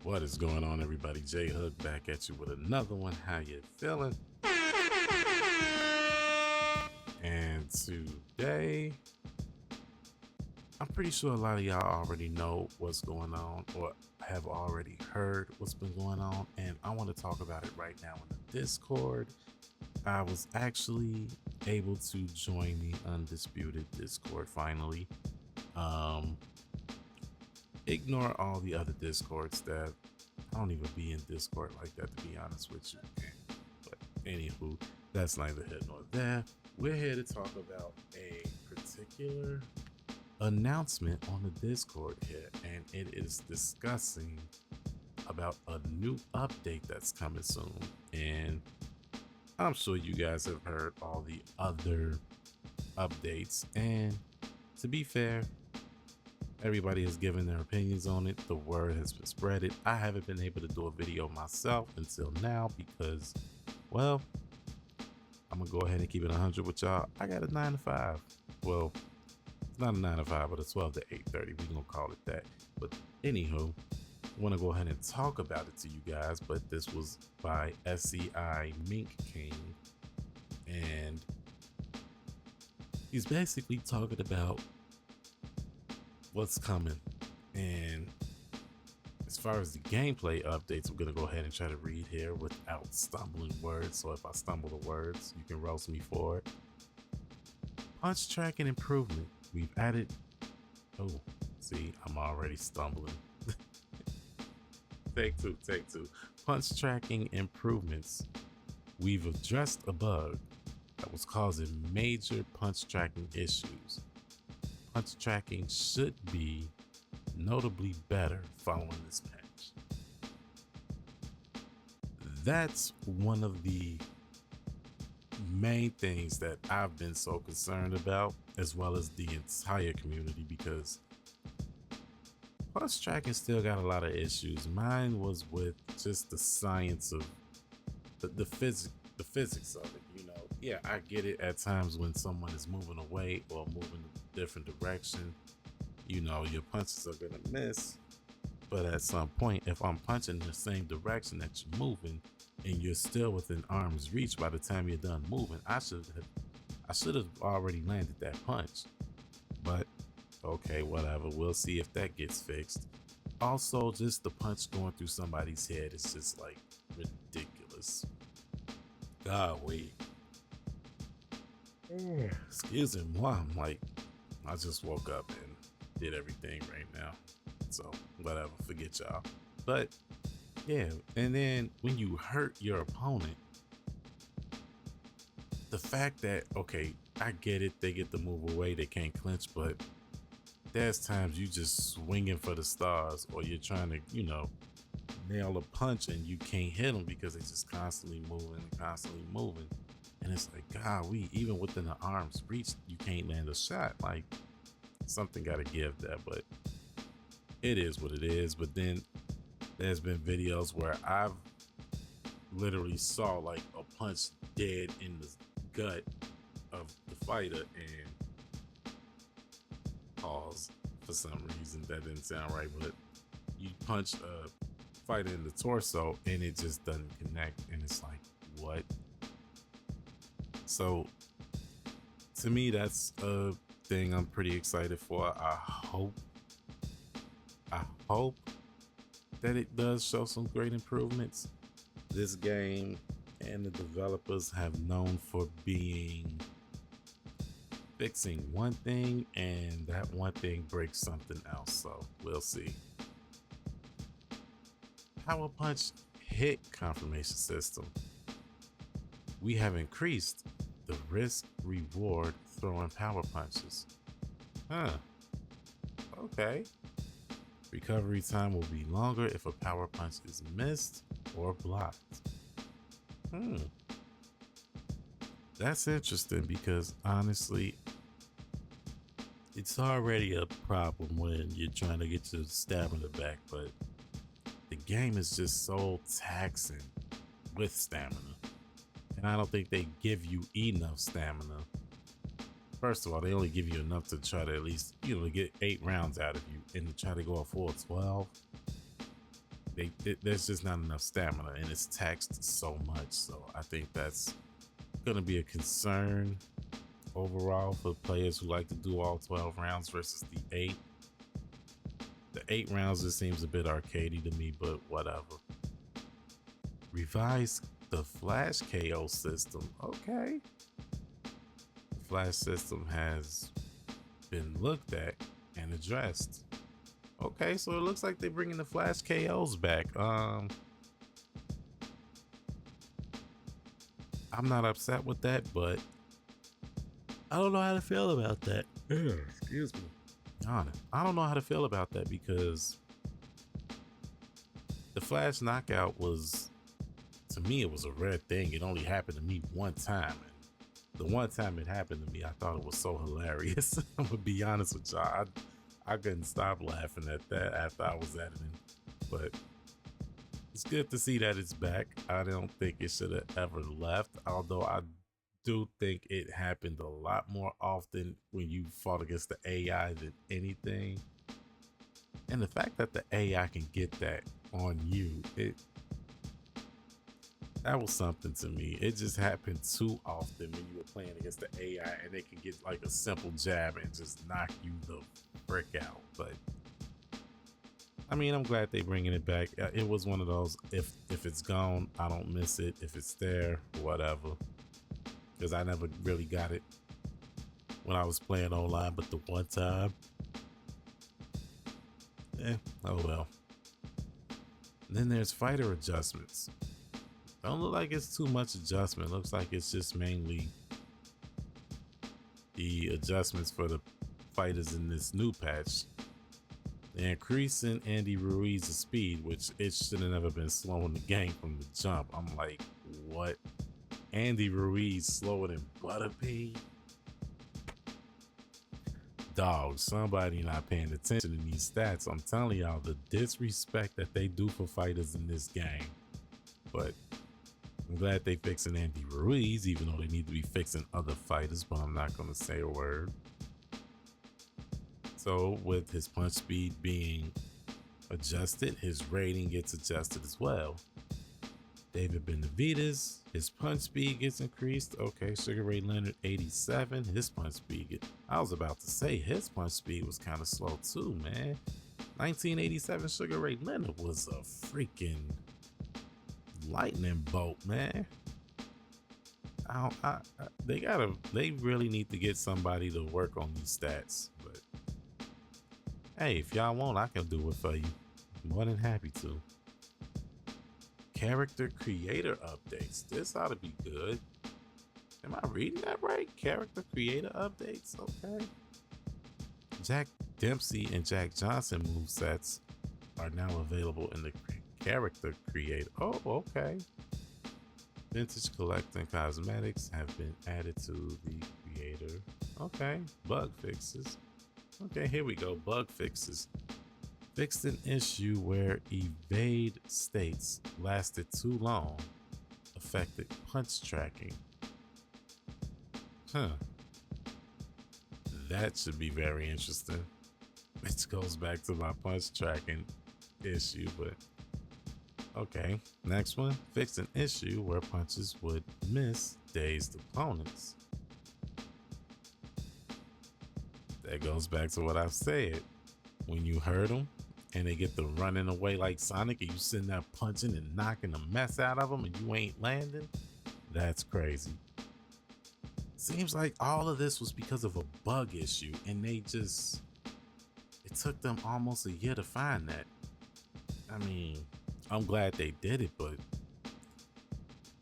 What is going on, everybody? J Hook back at you with another one. How you feeling? And today, I'm pretty sure a lot of y'all already know what's going on or have already heard what's been going on. And I want to talk about it right now in the Discord. I was actually able to join the Undisputed Discord finally. Um, Ignore all the other Discords that I don't even be in Discord like that, to be honest with you. But anywho, that's neither here nor there. We're here to talk about a particular announcement on the Discord here, and it is discussing about a new update that's coming soon. And I'm sure you guys have heard all the other updates, and to be fair, everybody has given their opinions on it. The word has been spreaded. I haven't been able to do a video myself until now because, well, I'm gonna go ahead and keep it 100 with y'all. I got a 9 to 5. Well, it's not a 9 to 5, but a 12 to 8:30. We gonna call it that. But anywho, I want to go ahead and talk about it to you guys. But this was by SCI Mink King, and he's basically talking about what's coming. And as far as the gameplay updates, I'm gonna go ahead and try to read here without stumbling words. So if I stumble the words, you can roast me for it. Punch tracking improvement. We've added. Oh, see, I'm already stumbling. Take two. Punch tracking improvements. We've addressed a bug that was causing major punch tracking issues. Punch tracking should be notably better following this patch. That's one of the main things that I've been so concerned about, as well as the entire community, because punch tracking still got a lot of issues. Mine was with just the science of the physics of it. Yeah, I get it at times when someone is moving away or moving a different direction. Your punches are gonna miss. But at some point, if I'm punching the same direction that you're moving and you're still within arm's reach by the time you're done moving, I should have already landed that punch. But okay, whatever. We'll see if that gets fixed. Also, just the punch going through somebody's head is just like ridiculous. God, wait. Excuse me, I'm like, I just woke up and did everything right now. So whatever, forget y'all. But yeah, and then when you hurt your opponent, the fact that, okay, I get it, they get to move away, they can't clinch, but there's times you just swinging for the stars, or you're trying to, nail a punch and you can't hit them because they're just constantly moving. And it's like, God, even within the arm's reach, you can't land a shot. Like, something got to give there, but it is what it is. But then there's been videos where I've literally saw like a punch dead in the gut of the fighter and pause for some reason. That didn't sound right, but you punch a fighter in the torso and it just doesn't connect. And it's like, what? So to me, that's a thing I'm pretty excited for. I hope that it does show some great improvements. This game and the developers have known for fixing one thing, and that one thing breaks something else. So we'll see. Power Punch hit confirmation system. We have increased the risk reward throwing power punches. Okay. Recovery time will be longer if a power punch is missed or blocked. That's interesting because honestly, it's already a problem when you're trying to get your stamina back, but the game is just so taxing with stamina. And I don't think they give you enough stamina. First of all, they only give you enough to try to at least, get 8 rounds out of you, and to try to go a full 12. there's just not enough stamina, and it's taxed so much. So I think that's going to be a concern overall for players who like to do all 12 rounds versus the 8. The 8 rounds just seems a bit arcadey to me, but whatever. Revise the flash KO system. Okay. The flash system has been looked at and addressed. Okay, so it looks like they're bringing the flash KOs back. I'm not upset with that, but I don't know how to feel about that. Excuse me. Honest, I don't know how to feel about that because the flash knockout was, to me, it was a rare thing. It only happened to me one time, and the one time it happened to me, I thought it was so hilarious. I'm gonna be honest with y'all. I couldn't stop laughing at that after I was editing, but it's good to see that it's back. I don't think it should have ever left, although I do think it happened a lot more often when you fought against the AI than anything. And the fact that the AI can get that on you, that was something to me. It just happened too often when you were playing against the AI, and they can get like a simple jab and just knock you the frick out. But I mean, I'm glad they're bringing it back. It was one of those, if it's gone, I don't miss it. If it's there, whatever. Because I never really got it when I was playing online, but the one time, oh well. And then there's fighter adjustments. Don't look like it's too much adjustment. Looks like it's just mainly the adjustments for the fighters in this new patch. They're increasing Andy Ruiz's speed, which it should have never been slowing the game from the jump. I'm like, what? Andy Ruiz slower than Butterbean? Dog, somebody not paying attention to these stats. I'm telling y'all the disrespect that they do for fighters in this game. But I'm glad they fixing Andy Ruiz, even though they need to be fixing other fighters, but I'm not going to say a word. So with his punch speed being adjusted, his rating gets adjusted as well. David Benavidez, his punch speed gets increased. Okay, Sugar Ray Leonard 87, his punch speed I was about to say his punch speed was kind of slow too, man. 1987 Sugar Ray Leonard was a freaking lightning bolt, man. They really need to get somebody to work on these stats. But hey, if y'all want, I can do it for you. More than happy to. Character creator updates. This ought to be good. Am I reading that right? Character creator updates. Okay. Jack Dempsey and Jack Johnson movesets are now available in the character creator. Oh, okay. Vintage collecting cosmetics have been added to the creator. Okay. Bug fixes. Okay, here we go. Bug fixes. Fixed an issue where evade states lasted too long, affected punch tracking. That should be very interesting. It goes back to my punch tracking issue, but okay. Next one, fixed an issue where punches would miss dazed opponents. That goes back to what I've said. When you hurt them and they get to running away like Sonic and you sitting there punching and knocking the mess out of them and you ain't landing, that's crazy. Seems like all of this was because of a bug issue, and it took them almost a year to find that. I mean, I'm glad they did it, but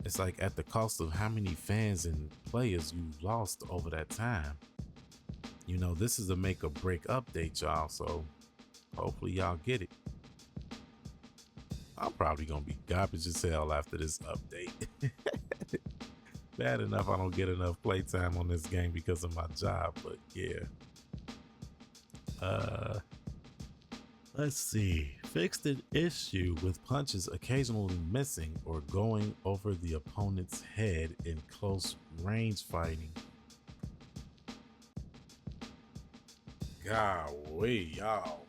it's like at the cost of how many fans and players you've lost over that time. You know, this is a make or break update, y'all, so hopefully y'all get it. I'm probably gonna be garbage as hell after this update. Bad enough I don't get enough playtime on this game because of my job, but yeah. Let's see. Fixed an issue with punches occasionally missing or going over the opponent's head in close range fighting. Golly, y'all.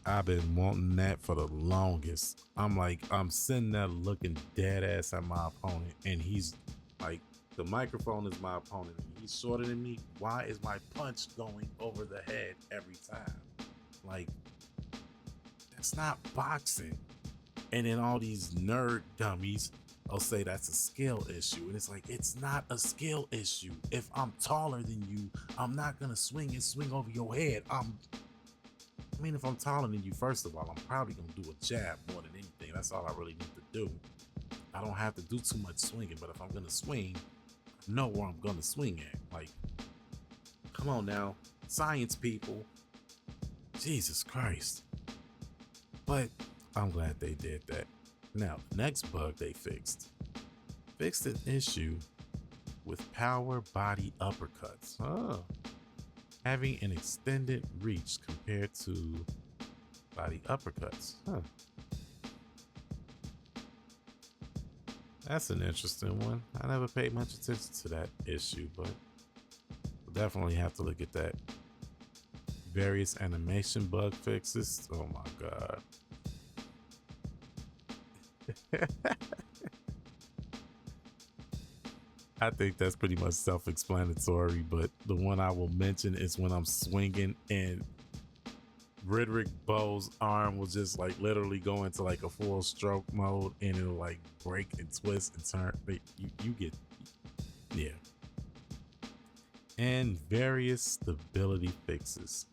I've been wanting that for the longest. I'm sitting there looking dead ass at my opponent, and he's like, the microphone is my opponent. He's shorter than me. Why is my punch going over the head every time? Like, that's not boxing. And then all these nerd dummies will say that's a skill issue. And it's like, it's not a skill issue. If I'm taller than you, I'm not gonna swing over your head. If I'm taller than you, first of all, I'm probably gonna do a jab more than anything. That's all I really need to do. I don't have to do too much swinging, but if I'm gonna swing, I know where I'm gonna swing at. Like, come on now, science people. Jesus Christ. But I'm glad they did that. Now, next bug they fixed an issue with power body uppercuts. Having an extended reach compared to body uppercuts. That's an interesting one. I never paid much attention to that issue, but we'll definitely have to look at that. Various animation bug fixes. Oh my God. I think that's pretty much self-explanatory, but the one I will mention is when I'm swinging and Riddick Bow's arm will just like literally go into like a full stroke mode, and it'll like break and twist and turn. You get, yeah. And various stability fixes.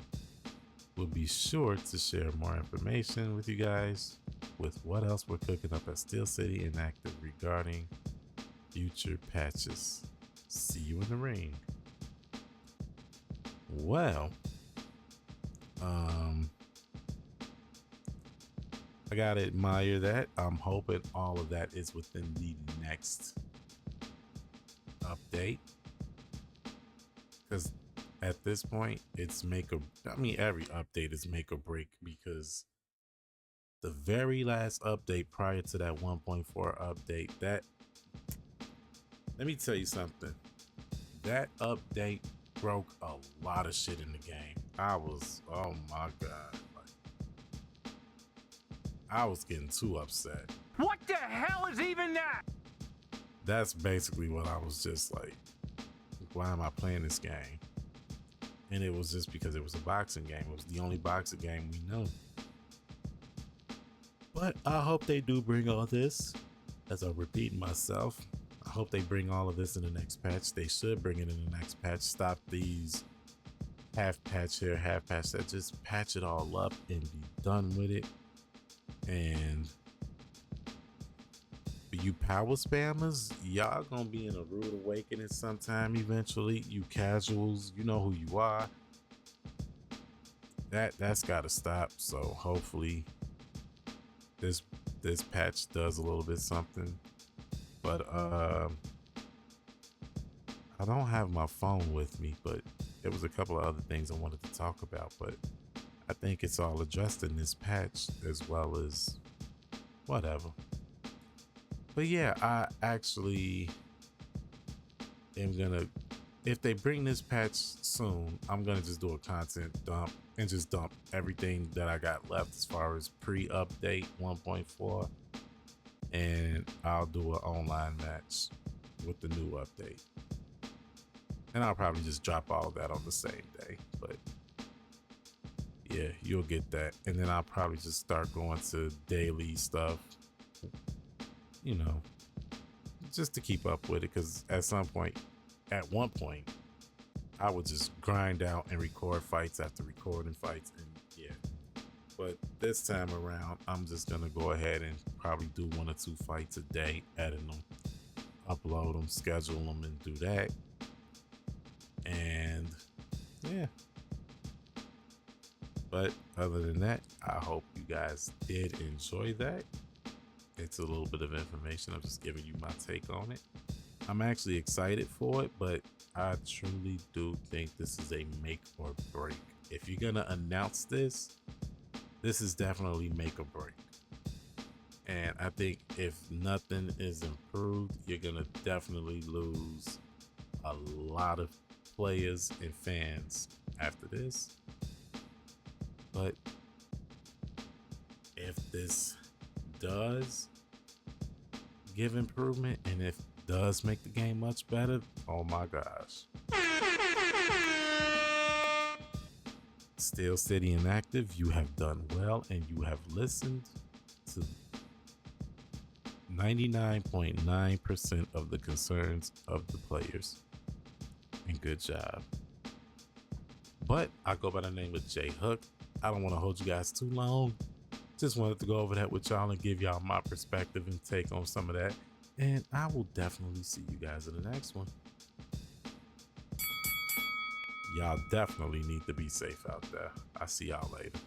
We'll be sure to share more information with you guys with what else we're cooking up at Steel City Inactive regarding future patches. See you in the ring. Well, I gotta admire that. I'm hoping all of that is within the next update, because at this point it's every update is make or break, because the very last update prior to that 1.4 update, let me tell you something, that update broke a lot of shit in the game. Oh my God, I was getting too upset. What the hell is even that? That's basically what I was just like, why am I playing this game? And it was just because it was a boxing game. It was the only boxing game we know. But I hope they do bring all this, as I'm repeating myself. I hope they bring all of this in the next patch. They should bring it in the next patch. Stop these half patch here, half patch there. Just patch it all up and be done with it. And for you power spammers, y'all gonna be in a rude awakening sometime eventually. You casuals, you know who you are. That's gotta stop. So hopefully this patch does a little bit something. But I don't have my phone with me, but there was a couple of other things I wanted to talk about, but I think it's all addressed in this patch, as well as whatever. But yeah, I actually am gonna, if they bring this patch soon, I'm gonna just do a content dump and just dump everything that I got left as far as pre-update 1.4, and I'll do an online match with the new update. And I'll probably just drop all of that on the same day, but yeah, you'll get that. And then I'll probably just start going to daily stuff, you know, just to keep up with it. Because at one point, I would just grind out and record fights after recording fights. And yeah, but this time around, I'm just going to go ahead and probably do 1 or 2 fights a day, edit them, upload them, schedule them, and do that. And yeah. But other than that, I hope you guys did enjoy that. It's a little bit of information. I'm just giving you my take on it. I'm actually excited for it, but I truly do think this is a make or break. If you're gonna announce this is definitely make or break. And I think if nothing is improved, you're gonna definitely lose a lot of players and fans after this. But if this does give improvement and if it does make the game much better, oh my gosh. Still steady and active, you have done well and you have listened to 99.9% of the concerns of the players. And good job. But I go by the name of Jay Hook. I don't want to hold you guys too long. Just wanted to go over that with y'all and give y'all my perspective and take on some of that. And I will definitely see you guys in the next one. Y'all definitely need to be safe out there. I'll see y'all later.